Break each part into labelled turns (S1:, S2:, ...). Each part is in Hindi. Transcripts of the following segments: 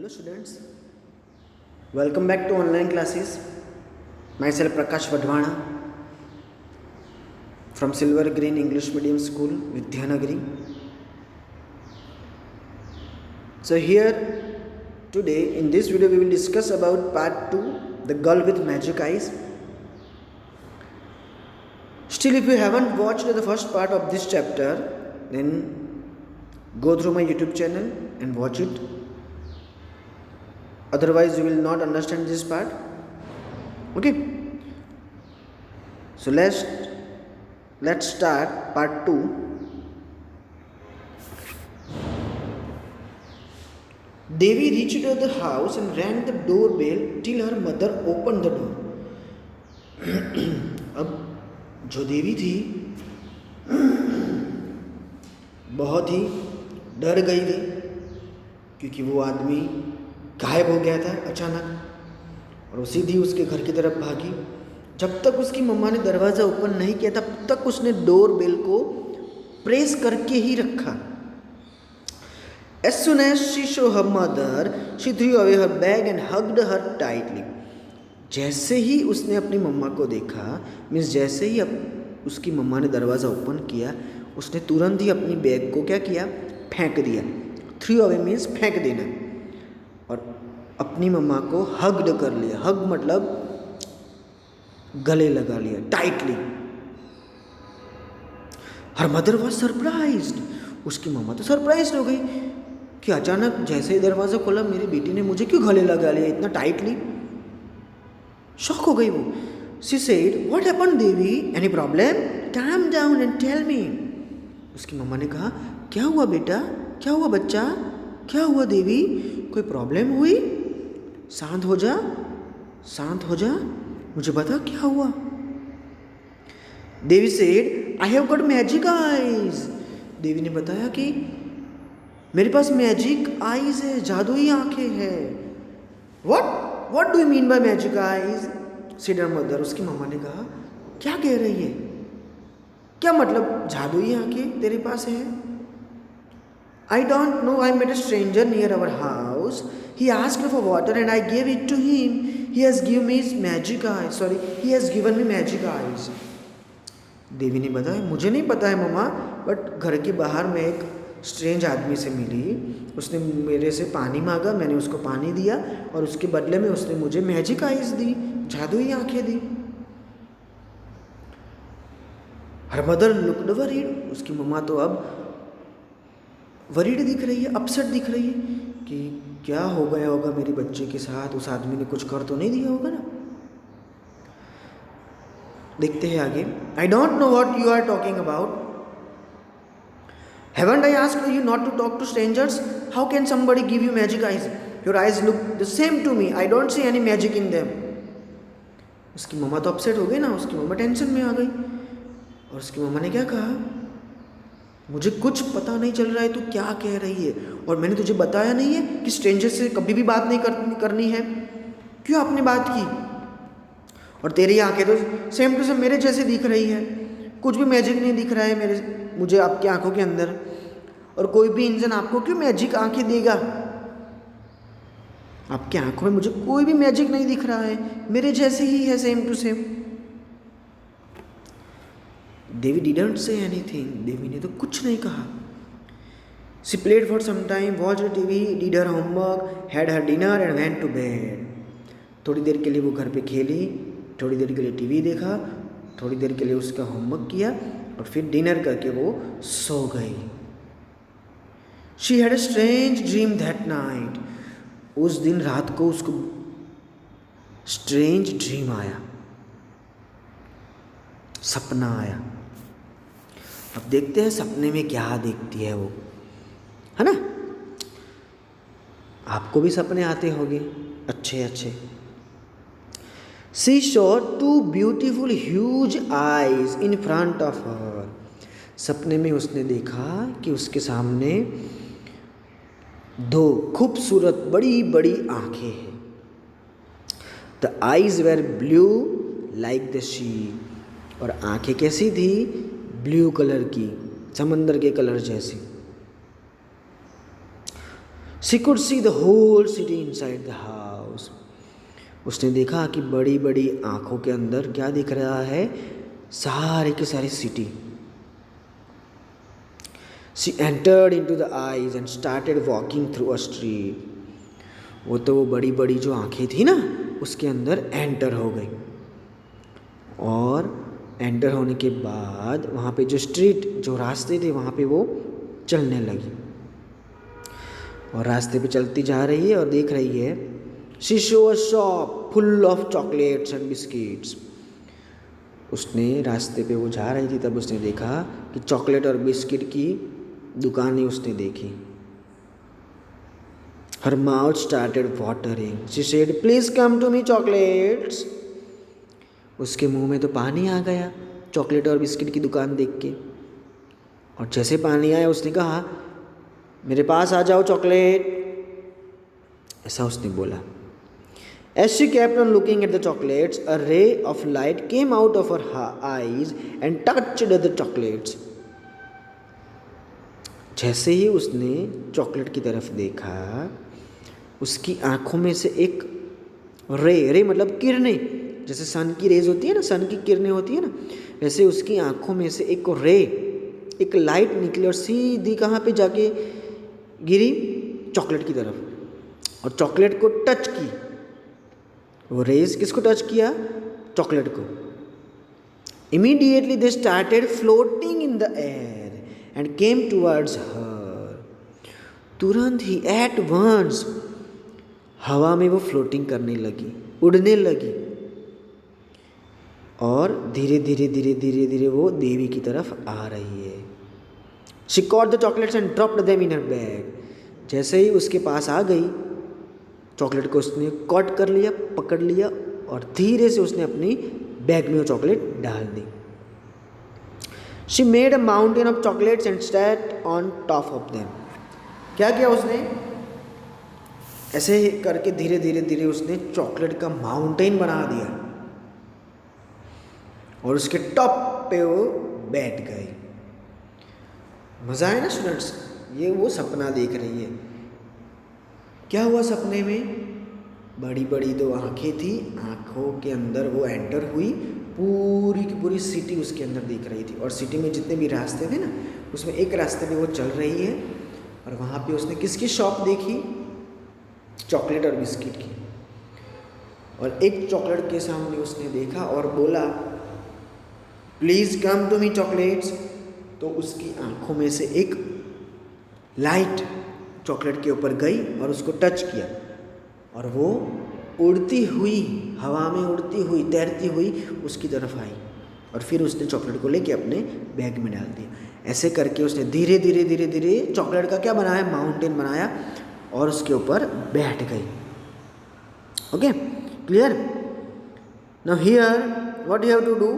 S1: Hello students, welcome back to online classes. Myself Prakash Vadhwana from Silver Green English Medium School, Vidyanagari. So here today in this video we will discuss about part 2, the girl with magic eyes. Still, if you haven't watched the first part of this chapter, then go through my YouTube channel and watch it. Otherwise you will not understand this part. Okay, so let's start part 2. Devi reached the house and rang the doorbell till her mother opened the door. अब जो देवी थी बहुत ही डर गई थी क्योंकि वो आदमी गायब हो गया था अचानक, और वो सीधी उसके घर की तरफ भागी। जब तक उसकी मम्मा ने दरवाज़ा ओपन नहीं किया तब तक उसने डोर बेल को प्रेस करके ही रखा। As soon as she saw her mother, she threw away her bag and hugged her tightly. जैसे ही उसने अपनी मम्मा को देखा, मीन्स जैसे ही उसकी मम्मा ने दरवाज़ा ओपन किया, उसने तुरंत ही अपनी बैग को क्या किया, फेंक दिया। थ्रू अवे मीन्स फेंक देना, और अपनी मम्मा को हग्ड कर लिया। हग मतलब गले लगा लिया, tightly. Her mother was surprised, उसकी मम्मा तो सरप्राइज्ड हो गई कि अचानक जैसे ही दरवाज़ा खोला मेरी बेटी ने मुझे क्यों गले लगा लिया इतना टाइटली। शॉक हो गई वो। She said, "What happened, Devi? Any problem? Calm down and tell me." उसकी मम्मा ने कहा, क्या हुआ बेटा, क्या हुआ बच्चा, क्या हुआ देवी, कोई प्रॉब्लम हुई? शांत हो जा, शांत हो जा, मुझे बता क्या हुआ। देवी said, "I have got magic eyes." देवी ने बताया कि मेरे पास मैजिक आईज है, जादुई आंखें हैं। What do you mean by magic eyes? said her mother. उसकी मम्मा ने कहा, क्या कह रही है, क्या मतलब जादुई आंखें तेरे पास है? I don't know. I met a stranger near our house. He asked me for water and I gave it to him. He has given me magic eyes. He has given me magic eyes. देवी ने बताया, मुझे नहीं पता है मम्मा, बट घर के बाहर मैं एक स्ट्रेंज आदमी से मिली, उसने मेरे से पानी मांगा, मैंने उसको पानी दिया और उसके बदले में उसने मुझे मैजिक आईज दी, जादुई आंखें दी। हर मदर लुक्ड वरीड, उसकी मम्मा तो अब वरीड दिख रही है, अपसेट दिख रही है कि क्या हो गया होगा मेरे बच्चे के साथ, उस आदमी ने कुछ कर तो नहीं दिया होगा ना। देखते हैं आगे। I don't know what you are talking about. Haven't I asked you not to talk to strangers? How can somebody give you magic eyes? Your eyes look the same to me. I don't see any magic in them. उसकी मम्मा तो अपसेट हो गई ना, उसकी मम्मा टेंशन में आ गई, और उसकी मम्मा ने क्या कहा, मुझे कुछ पता नहीं चल रहा है तू क्या कह रही है, और मैंने तुझे बताया नहीं है कि स्ट्रेंजर से कभी भी बात नहीं करनी है, क्यों आपने बात की? और तेरी आंखें तो सेम टू सेम मेरे जैसे दिख रही है, कुछ भी मैजिक नहीं दिख रहा है मुझे आपकी आंखों के अंदर, और कोई भी इंसान आपको क्यों मैजिक आंखें देगा? आपकी आंखों में मुझे कोई भी मैजिक नहीं दिख रहा है, मेरे जैसे ही है, same to same. Devi didn't say anything, Devi ने तो कुछ नहीं कहा। She played for some time, watched TV, did her homework, had her dinner and went to bed. थोड़ी देर के लिए वो घर पे खेली, थोड़ी देर के लिए टीवी देखा, थोड़ी देर के लिए उसका होमवर्क किया, और फिर डिनर करके वो सो गई। She had a strange dream that night, उस दिन रात को उसको स्ट्रेंज ड्रीम आया, सपना आया। अब देखते हैं सपने में क्या देखती है वो, है ना। आपको भी सपने आते होंगे अच्छे अच्छे। She saw two beautiful huge eyes in front of her. सपने में उसने देखा कि उसके सामने दो खूबसूरत बड़ी बड़ी आंखें हैं। The eyes were blue like the sea. और आंखें कैसी थी, ब्लू कलर की, समंदर के कलर जैसी। She could see the whole city inside the house. उसने देखा कि बड़ी बड़ी आंखों के अंदर क्या दिख रहा है, सारी की सारी city. She entered into the eyes and started walking through a street. वो तो वो बड़ी बड़ी जो आंखें थी ना, उसके अंदर एंटर हो गई, और एंटर होने के बाद वहाँ पे जो स्ट्रीट, जो रास्ते थे, वहाँ पे वो चलने लगी, और रास्ते पे चलती जा रही है और देख रही है she saw a shop full of chocolates and biscuits. उसने रास्ते पे वो जा रही थी, तब उसने देखा कि चॉकलेट और बिस्किट की दुकानें उसने देखी। Her mouth started watering. She said please come to me chocolates. उसके मुंह में तो पानी आ गया चॉकलेट और बिस्किट की दुकान देख के, और जैसे पानी आया उसने कहा मेरे पास आ जाओ चॉकलेट, ऐसा उसने बोला। As she kept on looking at the chocolates, a ray of light came out of her eyes and touched the chocolates. जैसे ही उसने चॉकलेट की तरफ देखा, उसकी आंखों में से एक रे मतलब किरणें, जैसे सन की रेज होती है ना, सन की किरणें होती है ना, वैसे उसकी आंखों में से एक रे, एक लाइट निकली और सीधी कहाँ पे जाके गिरी, चॉकलेट की तरफ, और चॉकलेट को टच की। वो रेज किसको टच किया, चॉकलेट को। Immediately they started floating in the air and came towards हर। तुरंत ही एट वंस हवा में वो फ्लोटिंग करने लगी, उड़ने लगी, और धीरे धीरे धीरे धीरे धीरे वो देवी की तरफ आ रही है। She caught the chocolates and dropped them in her bag. जैसे ही उसके पास आ गई, चॉकलेट को उसने कॉट कर लिया, पकड़ लिया, और धीरे से उसने अपनी बैग में वो चॉकलेट डाल दी। She made a mountain of chocolates and sat on top of them. क्या किया उसने, ऐसे ही करके धीरे धीरे धीरे उसने चॉकलेट का माउंटेन बना दिया, और उसके टॉप पे वो बैठ गए। मज़ा आया ना स्टूडेंट्स। ये वो सपना देख रही है। क्या हुआ सपने में, बड़ी बड़ी दो आंखें थी, आंखों के अंदर वो एंटर हुई, पूरी की पूरी सिटी उसके अंदर दिख रही थी, और सिटी में जितने भी रास्ते थे ना, उसमें एक रास्ते पे वो चल रही है, और वहाँ पे उसने किसकी शॉप देखी, चॉकलेट और बिस्किट की, और एक चॉकलेट के सामने उसने देखा और बोला please come to me chocolates. तो उसकी आंखों में से एक लाइट चॉकलेट के ऊपर गई और उसको टच किया, और वो उड़ती हुई, हवा में उड़ती हुई, तैरती हुई उसकी तरफ आई, और फिर उसने चॉकलेट को लेके अपने बैग में डाल दिया। ऐसे करके उसने धीरे धीरे धीरे धीरे चॉकलेट का क्या बनाया, माउंटेन बनाया, और उसके ऊपर बैठ गई। Okay, clear. Now hear what you have to do,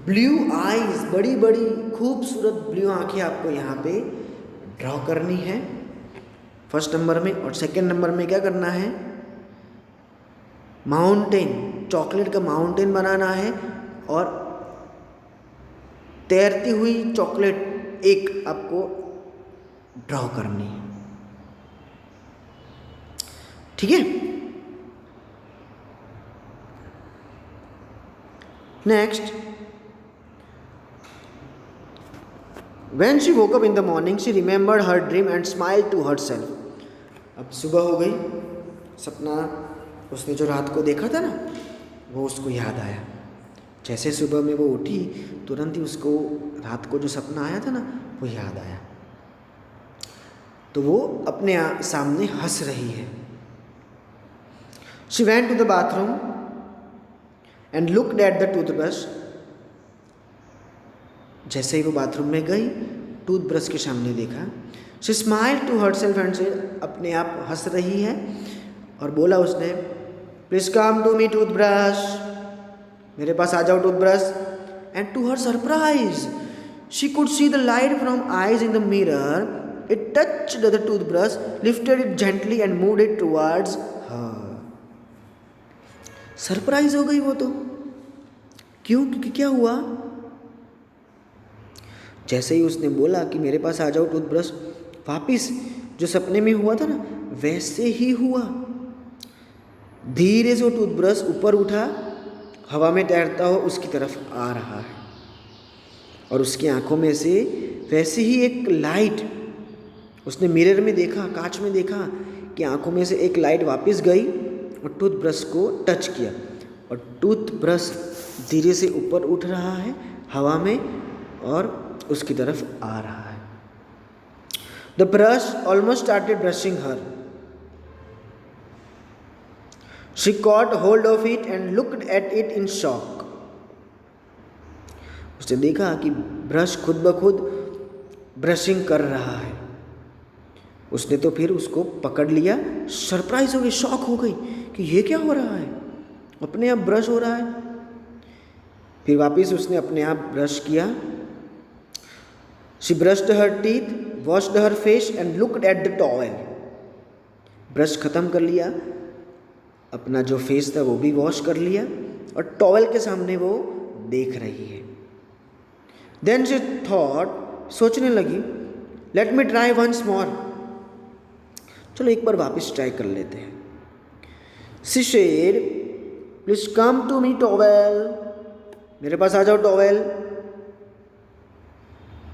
S1: blue eyes, बड़ी बड़ी खूबसूरत ब्लू आंखें आपको यहाँ पे ड्रॉ करनी है फर्स्ट नंबर में, और सेकंड नंबर में क्या करना है, माउंटेन, चॉकलेट का माउंटेन बनाना है, और तैरती हुई चॉकलेट एक आपको ड्रॉ करनी है। ठीक है। Next, when she woke up in the morning she remembered her dream and smiled to herself। अब सुबह हो गई, सपना उसने जो रात को देखा था ना, वो उसको याद आया। जैसे सुबह में वो उठी, तुरंत ही उसको रात को जो सपना आया था ना, वो याद आया, तो वो अपने सामने हंस रही है। She went to the bathroom and looked at the toothbrush। जैसे ही वो बाथरूम में गई, टूथब्रश के सामने देखा। She smiled to herself and said, अपने आप हंस रही है, और बोला उसने please come to me toothbrush, मेरे पास आ जाओ toothbrush. And to her surprise she could see the light from eyes in the mirror. It touched the toothbrush, lifted it gently and moved it towards her. Surprise हो गई वो तो। क्यों? क्योंकि क्या हुआ, जैसे ही उसने बोला कि मेरे पास आ जाओ टूथब्रश, वापिस जो सपने में हुआ था ना वैसे ही हुआ। धीरे से वो टूथब्रश ऊपर उठा, हवा में तैरता हुआ उसकी तरफ आ रहा है, और उसकी आंखों में से वैसे ही एक लाइट, उसने मिरर में देखा, कांच में देखा कि आंखों में से एक लाइट वापस गई और टूथब्रश को टच किया, और टूथब्रश धीरे से ऊपर उठ रहा है हवा में और उसकी तरफ आ रहा है। The brush almost started brushing her. She cot hold of it and looked at it in shock. उसने देखा कि ब्रश खुद ब खुद ब्रशिंग कर रहा है। उसने तो फिर उसको पकड़ लिया, सरप्राइज हो गई, शॉक हो गई कि ये क्या हो रहा है, अपने आप ब्रश हो रहा है। फिर वापस उसने अपने आप ब्रश किया। She brushed her teeth, washed her face and looked at the towel. Brush खत्म कर लिया, अपना जो फेस था वो भी वॉश कर लिया, और टॉवेल के सामने वो देख रही है। देन शी थॉट, सोचने लगी, let me try once more, चलो एक बार वापस ट्राई कर लेते हैं। She said, please come to me towel, मेरे पास आ जाओ towel.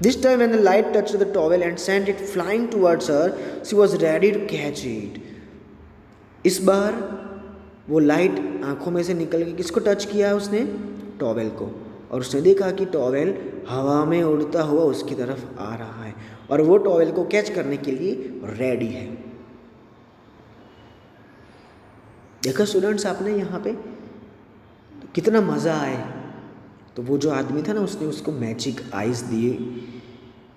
S1: This time when the light touched the towel and sent it flying towards her, she was ready to catch it. इस बार वो लाइट आंखों में से निकल के किसको टच किया उसने? टॉवेल को, और उसने देखा कि टॉवेल हवा में उड़ता हुआ उसकी तरफ आ रहा है, और वो टॉवेल को कैच करने के लिए रेडी है। देखा स्टूडेंट्स आपने यहाँ पे तो कितना मज़ा आए। तो वो जो आदमी था ना उसने उसको मैजिक आइज दिए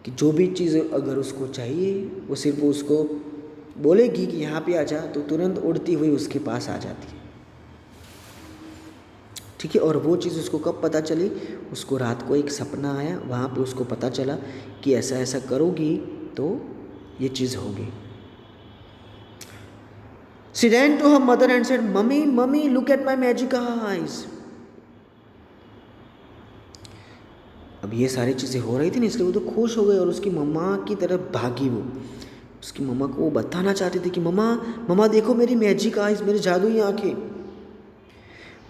S1: कि जो भी चीज़ अगर उसको चाहिए वो सिर्फ उसको बोलेगी कि यहाँ पे आ जा, तो तुरंत उड़ती हुई उसके पास आ जाती है। ठीक है, और वो चीज़ उसको कब पता चली? उसको रात को एक सपना आया, वहाँ पे उसको पता चला कि ऐसा ऐसा करोगी तो ये चीज़ होगी। She ran to her mother and said, "Mummy, Mummy, look at my magic eyes." अब ये सारी चीज़ें हो रही थी ना, इसलिए वो तो खुश हो गई और उसकी मम्मा की तरफ भागी। वो उसकी मम्मा को वो बताना चाहती थी कि मम्मा मम्मा देखो मेरी मैजिक आइज, मेरी जादुई आंखें।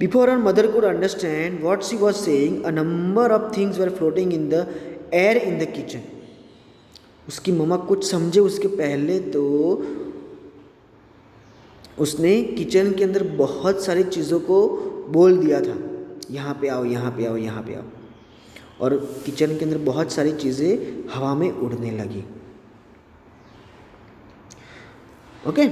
S1: Before her mother could understand what she was saying, a number of things were floating in the air in the kitchen. उसकी मम्मा कुछ समझे उसके पहले तो उसने किचन के अंदर बहुत सारी चीज़ों को बोल दिया था, यहाँ पे आओ, यहाँ पे आओ, यहाँ पे आओ, और किचन के अंदर बहुत सारी चीज़ें हवा में उड़ने लगी। Okay,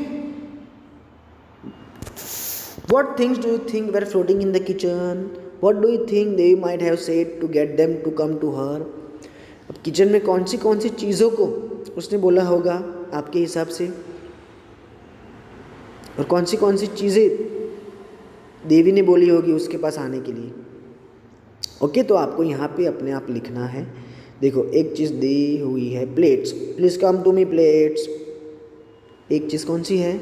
S1: what things do you think were floating in the kitchen? What do you think they might have said to get them to come to her? अब किचन में कौन सी चीज़ों को उसने बोला होगा आपके हिसाब से, और कौन सी चीज़ें देवी ने बोली होगी उसके पास आने के लिए? ओके, तो आपको यहाँ पे अपने आप लिखना है। देखो एक चीज़ दी हुई है, plates, please come to me plates. एक चीज़ कौन सी है?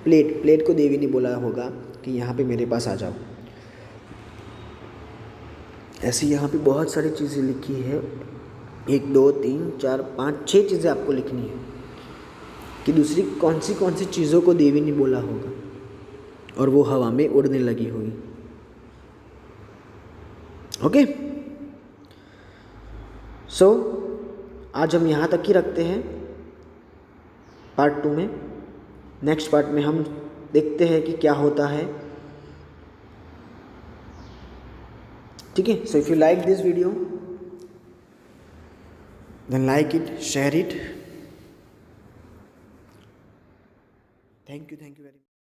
S1: प्लेट। प्लेट को देवी ने बोला होगा कि यहाँ पे मेरे पास आ जाओ। ऐसे यहाँ पे बहुत सारी चीज़ें लिखी है, 1 2 3 4 5 6 चीज़ें आपको लिखनी है कि दूसरी कौन सी चीज़ों को देवी ने बोला होगा और वो हवा में उड़ने लगी हुई। ओके, सो आज हम यहाँ तक ही रखते हैं पार्ट 2 में। नेक्स्ट पार्ट में हम देखते हैं कि क्या होता है। ठीक है, so if you like this video then like it, share it. Thank you very much.